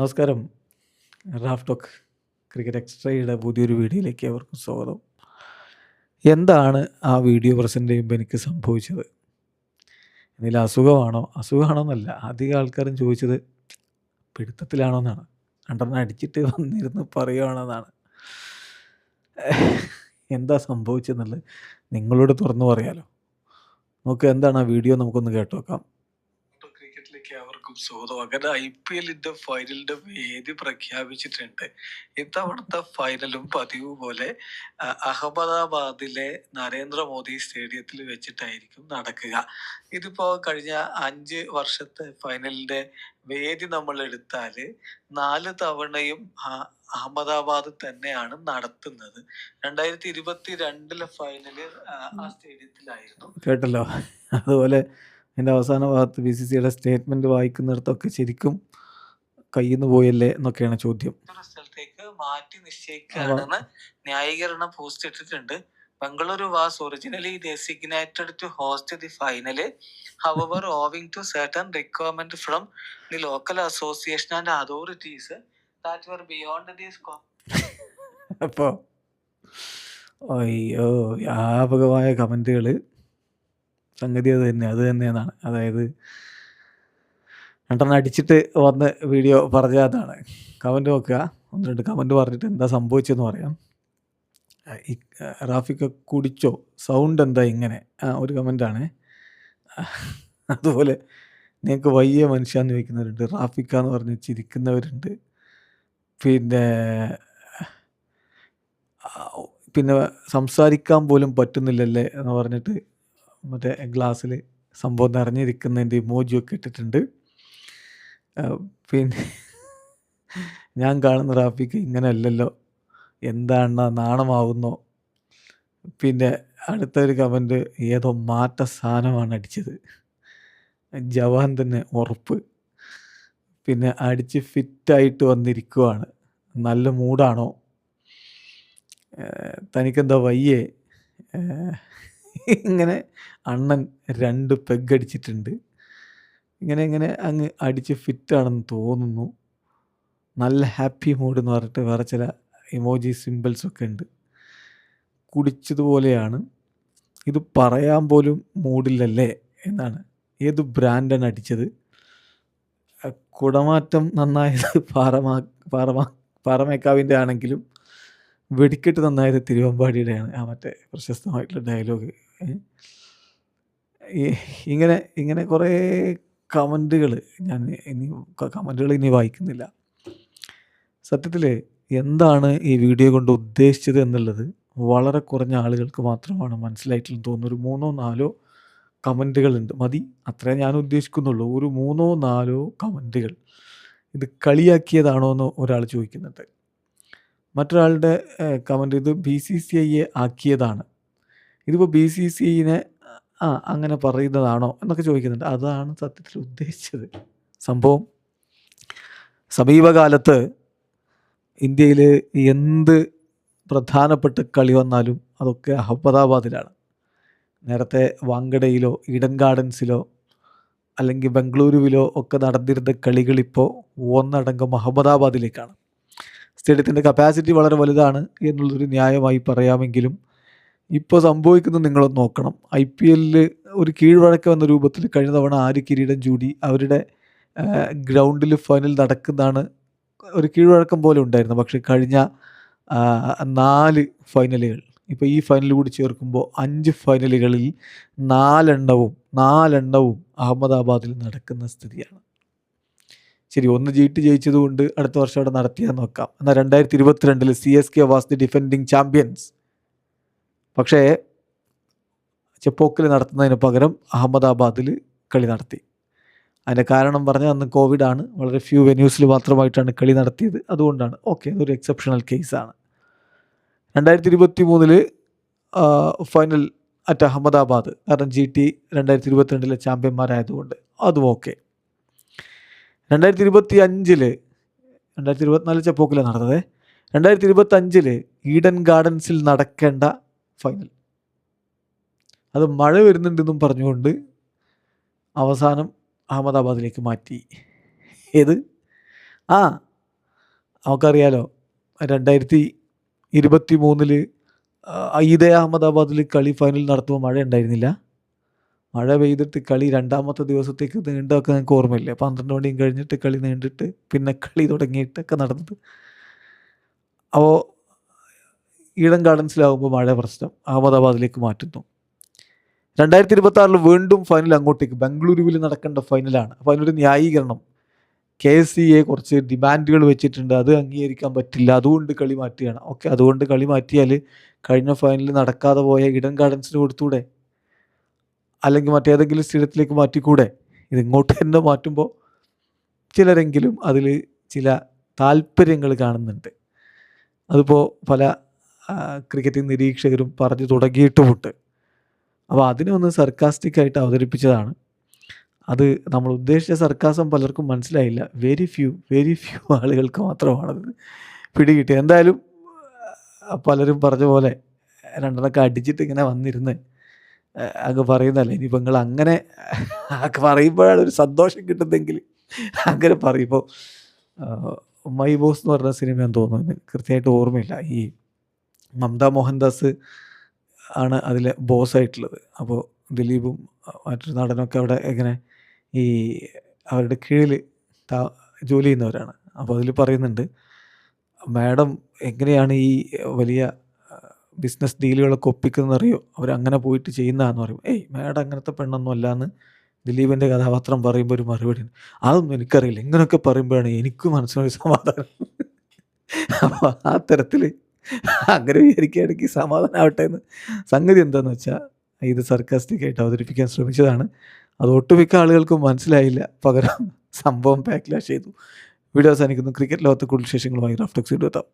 നമസ്കാരം. Raf talk cricket എക്സ്ട്രയുടെ പുതിയൊരു വീഡിയോയിലേക്ക് അവർക്കും സ്വാഗതം. എന്താണ് ആ വീഡിയോ പ്രസൻറ്റ് ചെയ്യുമ്പോൾ എനിക്ക് സംഭവിച്ചത്? എന്തെങ്കിലും അസുഖമാണോന്നല്ല, അധികം ആൾക്കാരും ചോദിച്ചത് പിടുത്തത്തിലാണോ എന്നാണ്. രണ്ടെണ്ണം അടിച്ചിട്ട് വന്നിരുന്ന് പറയുകയാണെന്നാണ്. എന്താ സംഭവിച്ചതെന്നുള്ളത് നിങ്ങളോട് തുറന്നു പറയാലോ. നമുക്ക് എന്താണ് ആ വീഡിയോ നമുക്കൊന്ന് കേട്ട് നോക്കാം. ക്രിക്കറ്റിലേക്ക് അവർക്കും സ്വാഗതം. അങ്ങനെ IPLന്റെ ഫൈനലിന്റെ വേദി പ്രഖ്യാപിച്ചിട്ടുണ്ട്. ഇത്തവണത്തെ ഫൈനലും പതിവ് പോലെ അഹമ്മദാബാദിലെ നരേന്ദ്രമോദി സ്റ്റേഡിയത്തിൽ വെച്ചിട്ടായിരിക്കും നടക്കുക. ഇതിപ്പോ കഴിഞ്ഞ 5 വർഷത്തെ ഫൈനലിന്റെ വേദി നമ്മൾ എടുത്താല് 4 തവണയും അഹമ്മദാബാദ് തന്നെയാണ് നടത്തുന്നത്. 2022 ഫൈനല് ആ സ്റ്റേഡിയത്തിലായിരുന്നു. കേട്ടല്ലോ. അതുപോലെ എൻ്റെ അവസാന ഭാഗത്ത് BCCയുടെ സ്റ്റേറ്റ്മെന്റ് വായിക്കുന്നിടത്തൊക്കെ ശരിക്കും കയ്യിൽ നിന്ന് പോയല്ലേ എന്നൊക്കെയാണ് ചോദ്യം. സ്ഥലത്തേക്ക് മാറ്റി നിശ്ചയിക്കുകയാണെന്ന് ന്യായീകരണം പോസ്റ്റ് ഇട്ടിട്ടുണ്ട്. Bengaluru was originally designated to host the final. However, owing to certain requirement from the local association and authorities that were beyond the scope. അപ്പോൾ അയ്യോ, വ്യാപകമായ കമൻറ്റുകൾ. സംഗതി അത് തന്നെയെന്നാണ്. അതായത് രണ്ടെണ്ണം അടിച്ചിട്ട് വന്ന് വീഡിയോ പറഞ്ഞതാണ്. കമൻറ്റ് നോക്കുക, 1-2 കമൻറ്റ് പറഞ്ഞിട്ട് എന്താ സംഭവിച്ചതെന്ന് പറയാം. ഈ റാഫിക്ക കുടിച്ചോ, സൗണ്ട് എന്താ ഇങ്ങനെ, ഒരു കമൻറ്റാണ്. അതുപോലെ നിങ്ങൾക്ക് വയ്യ മനുഷ്യാന്ന് ചോദിക്കുന്നവരുണ്ട്, റാഫിക്ക എന്ന് പറഞ്ഞ് ചിരിക്കുന്നവരുണ്ട്. പിന്നെ സംസാരിക്കാൻ പോലും പറ്റുന്നില്ലല്ലേ എന്ന് പറഞ്ഞിട്ട് മറ്റേ ഗ്ലാസ്സിൽ സംഭവം നിറഞ്ഞിരിക്കുന്നതിൻ്റെ ഇമോജിയൊക്കെ ഇട്ടിട്ടുണ്ട്. പിന്നെ ഞാൻ കാണുന്ന റാഫിക്ക് ഇങ്ങനെ അല്ലല്ലോ, എന്താണ് നാണമാവുന്നോ. പിന്നെ അടുത്തൊരു കമൻറ്റ്, ഏതോ മാറ്റ സാധനമാണ് അടിച്ചത്, ജവാൻ തന്നെ ഉറപ്പ്. പിന്നെ അടിച്ച് ഫിറ്റായിട്ട് വന്നിരിക്കുവാണ്, നല്ല മൂഡാണോ, തനിക്കെന്താ വയ്യേ. ഇങ്ങനെ അണ്ണൻ 2 പെഗ് അടിച്ചിട്ടുണ്ട്. ഇങ്ങനെ അങ്ങ് അടിച്ച് ഫിറ്റാണെന്ന് തോന്നുന്നു. നല്ല ഹാപ്പി മൂഡ് എന്ന് പറഞ്ഞിട്ട് വേറെ ചില ഇമോജി സിമ്പിൾസൊക്കെ ഉണ്ട്. കുടിച്ചതുപോലെയാണ്, ഇത് പറയാൻ പോലും മൂഡില്ലല്ലേ എന്നാണ്. ഏത് ബ്രാൻഡാണ് അടിച്ചത്? കുടമാറ്റം നന്നായത് പാറമേക്കാവിൻ്റെ ആണെങ്കിലും വെടിക്കെട്ട് നന്നായത് തിരുവമ്പാടിയുടെയാണ്. മറ്റേ പ്രശസ്തമായിട്ടുള്ള ഡയലോഗ്. ഇങ്ങനെ കുറേ കമൻറ്റുകൾ. ഞാൻ കമൻറ്റുകൾ ഇനി വായിക്കുന്നില്ല. സത്യത്തിൽ എന്താണ് ഈ വീഡിയോ കൊണ്ട് ഉദ്ദേശിച്ചത് എന്നുള്ളത് വളരെ കുറഞ്ഞ ആളുകൾക്ക് മാത്രമാണ് മനസ്സിലായിട്ടുള്ളതെന്ന് തോന്നുന്നു. ഒരു 3-4 കമൻറ്റുകളുണ്ട്, മതി, അത്രേ ഞാൻ ഉദ്ദേശിക്കുന്നുള്ളൂ. ഒരു 3-4 കമൻറ്റുകൾ. ഇത് കളിയാക്കിയതാണോ എന്ന് ഒരാൾ ചോദിക്കുന്നുണ്ട്. മറ്റൊരാളുടെ കമൻറ്റ്, ഇത് BCCIയെ ആക്കിയതാണ്, ഇതിപ്പോൾ BCCIനെ അങ്ങനെ പറയുന്നതാണോ എന്നൊക്കെ ചോദിക്കുന്നുണ്ട്. അതാണ് സത്യത്തിൽ ഉദ്ദേശിച്ചത്. സംഭവം സമീപകാലത്ത് ഇന്ത്യയിൽ എന്ത് പ്രധാനപ്പെട്ട കളി വന്നാലും അതൊക്കെ അഹമ്മദാബാദിലാണ്. നേരത്തെ വാങ്കഡയിലോ ഈഡൻ ഗാർഡൻസിലോ അല്ലെങ്കിൽ ബംഗളൂരുവിലോ ഒക്കെ നടന്നിരുന്ന കളികളിപ്പോൾ ഒന്നടങ്കം അഹമ്മദാബാദിലേക്കാണ്. സ്റ്റേഡിയത്തിൻ്റെ കപ്പാസിറ്റി വളരെ വലുതാണ് എന്നുള്ളൊരു ന്യായമായി പറയാമെങ്കിലും ഇപ്പോൾ സംഭവിക്കുന്നത് നിങ്ങളൊന്ന് നോക്കണം. IPLൽ ഒരു കീഴ്വഴക്കം എന്ന രൂപത്തിൽ കഴിഞ്ഞ തവണ ആര് കിരീടം ചൂടി അവരുടെ ഗ്രൗണ്ടിൽ ഫൈനൽ നടക്കുന്നതാണ് ഒരു കീഴ്വഴക്കം പോലെ ഉണ്ടായിരുന്നു. പക്ഷേ കഴിഞ്ഞ 4 ഫൈനലുകൾ, ഇപ്പോൾ ഈ ഫൈനൽ കൂടി ചേർക്കുമ്പോൾ 5 ഫൈനലുകളിൽ 4 അഹമ്മദാബാദിൽ നടക്കുന്ന സ്ഥിതിയാണ്. ശരി, ഒന്ന് GT ജയിച്ചതുകൊണ്ട് അടുത്ത വർഷം അവിടെ നടത്തിയാൽ നോക്കാം. എന്നാൽ 2022 CSK was the defending champions. പക്ഷേ ചെപ്പോക്കിൽ നടത്തുന്നതിന് പകരം അഹമ്മദാബാദിൽ കളി നടത്തി. അതിൻ്റെ കാരണം പറഞ്ഞാൽ അന്ന് കോവിഡാണ്, വളരെ ഫ്യൂ വെന്യൂസിൽ മാത്രമായിട്ടാണ് കളി നടത്തിയത്, അതുകൊണ്ടാണ്. ഓക്കെ, അതൊരു എക്സെപ്ഷണൽ കേസാണ്. 2023 ഫൈനൽ അറ്റ് അഹമ്മദാബാദ്, കാരണം GT 2022 ചാമ്പ്യന്മാരായതുകൊണ്ട്, അതും ഓക്കെ. 2024 ചെപ്പോക്കിലാണ് നടന്നത്. 2025 ഈഡൻ ഗാർഡൻസിൽ നടക്കേണ്ട ഫൈനൽ, അത് മഴ വരുന്നുണ്ടെന്നും പറഞ്ഞുകൊണ്ട് അവസാനം അഹമ്മദാബാദിലേക്ക് മാറ്റി. ഏത് നമുക്കറിയാലോ 2023 ഇതേ അഹമ്മദാബാദിൽ കളി ഫൈനൽ നടത്തുമ്പോൾ മഴ ഉണ്ടായിരുന്നില്ല. മഴ പെയ്തിട്ട് കളി രണ്ടാമത്തെ ദിവസത്തേക്ക് നീണ്ടതൊക്കെ നിങ്ങൾക്ക് ഓർമ്മയില്ലേ? 12 മണിയും കഴിഞ്ഞിട്ട് കളി നീണ്ടിട്ട് പിന്നെ കളി തുടങ്ങിയിട്ടൊക്കെ നടന്നത്. അപ്പോൾ ഈഡൻ ഗാർഡൻസിലാകുമ്പോൾ മഴ പ്രശ്നം അഹമ്മദാബാദിലേക്ക് മാറ്റുന്നു. 2026 വീണ്ടും ഫൈനൽ അങ്ങോട്ടേക്ക് ബംഗളൂരുവിൽ നടക്കേണ്ട ഫൈനലാണ്. അപ്പോൾ അതിനൊരു ന്യായീകരണം KCA കുറച്ച് ഡിമാൻഡുകൾ വെച്ചിട്ടുണ്ട്, അത് അംഗീകരിക്കാൻ പറ്റില്ല, അതുകൊണ്ട് കളി മാറ്റുകയാണ്. ഓക്കെ, അതുകൊണ്ട് കളി മാറ്റിയാൽ കഴിഞ്ഞ ഫൈനലിൽ നടക്കാതെ പോയ ഈഡൻ ഗാർഡൻസിന് കൊടുത്തൂടെ? അല്ലെങ്കിൽ മറ്റേതെങ്കിലും സ്റ്റേഡിയത്തിലേക്ക് മാറ്റിക്കൂടെ? ഇതിങ്ങോട്ട് തന്നെ മാറ്റുമ്പോൾ ചിലരെങ്കിലും അതിൽ ചില താല്പര്യങ്ങൾ കാണുന്നുണ്ട്. അതിപ്പോൾ പല ക്രിക്കറ്റ് നിരീക്ഷകരും പറഞ്ഞു തുടങ്ങിയിട്ടുമുണ്ട്. അപ്പോൾ അതിനെ ഒന്ന് സർക്കാസ്റ്റിക്കായിട്ട് അവതരിപ്പിച്ചതാണ്. അത് നമ്മൾ ഉദ്ദേശിച്ച സർക്കാസം പലർക്കും മനസ്സിലായില്ല. വെരി ഫ്യൂ ആളുകൾക്ക് മാത്രമാണത് പിടികിട്ടി. എന്തായാലും പലരും പറഞ്ഞ പോലെ രണ്ടെണ്ണമൊക്കെ അടിച്ചിട്ട് ഇങ്ങനെ വന്നിരുന്ന് അങ്ങ് പറയുന്നതല്ലേ. ഇനിയിപ്പോൾ നിങ്ങൾ അങ്ങനെ പറയുമ്പോഴാണ് ഒരു സന്തോഷം കിട്ടുന്നതെങ്കിൽ അങ്ങനെ പറയും. ഇപ്പോൾ മൈ ബോസ് എന്ന് പറഞ്ഞ സിനിമ എന്ന് തോന്നുന്നു, കൃത്യമായിട്ട് ഓർമ്മയില്ല. ഈ മമത മോഹൻദാസ് ആണ് അതിലെ ബോസായിട്ടുള്ളത്. അപ്പോൾ ദിലീപും മറ്റൊരു നടനൊക്കെ അവിടെ ഇങ്ങനെ ഈ അവരുടെ കീഴിൽ ജോലി ചെയ്യുന്നവരാണ്. അപ്പോൾ അതിൽ പറയുന്നുണ്ട്, മാഡം എങ്ങനെയാണ് ഈ വലിയ ബിസിനസ് ഡീലുകളൊക്കെ ഒപ്പിക്കുന്നതെന്നറിയോ? അവരങ്ങനെ പോയിട്ട് ചെയ്യുന്നതാണെന്ന് പറയും. മാഡം അങ്ങനത്തെ പെണ്ണൊന്നും അല്ലാന്ന് ദിലീപിൻ്റെ കഥാപാത്രം പറയുമ്പോൾ ഒരു മറുപടി, അതൊന്നും എനിക്കറിയില്ല, ഇങ്ങനെയൊക്കെ പറയുമ്പോഴാണ് എനിക്ക് മനസ്സിനൊരു സമാധാനം. അപ്പോൾ ആ തരത്തിൽ അങ്ങനെ വിചാരിക്കുകയാണെങ്കിൽ സമാധാനമാവട്ടെ എന്ന്. സംഗതി എന്താണെന്ന് വെച്ചാൽ ഇത് സർക്കാസ്റ്റിക്കായിട്ട് അവതരിപ്പിക്കാൻ ശ്രമിച്ചതാണ്. അത് ഒട്ടുമിക്ക ആളുകൾക്കും മനസ്സിലായില്ല, പകരം സംഭവം ബാക്ക്ലാഷ് ചെയ്തു. വീഡിയോ അവസാനിക്കുന്നു. ക്രിക്കറ്റ് ലോകത്തെ കൂടുതൽ വിശേഷങ്ങളുമായി റാഫ്റ്റോക്സ് വീഡിയോ എത്താം.